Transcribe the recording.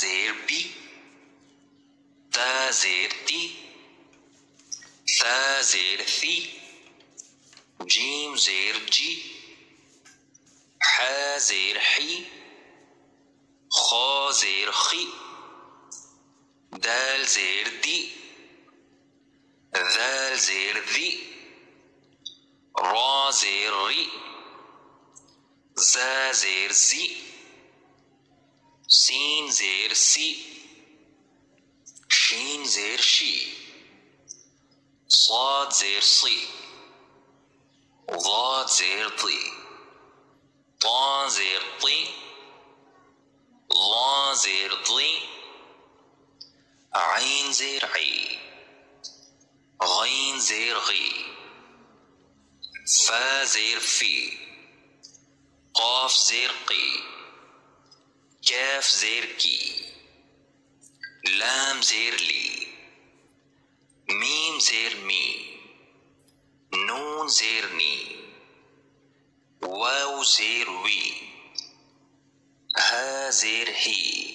زير بي تا زير تي ثا زير ثي جيم زير جي حا زير حي خا زير خي دال زير دي ذال زير ذي را زير ري زا زير زي سين زير سي شين زير شي صاد زير صي ضاد زير ضي طا زير طي ظا زير ضي عين زير عي غين زير غي فا زير في قاف زير قي كاف زير كي لام زير لي ميم زير مي نون زير ني واو زير وي ها زير هي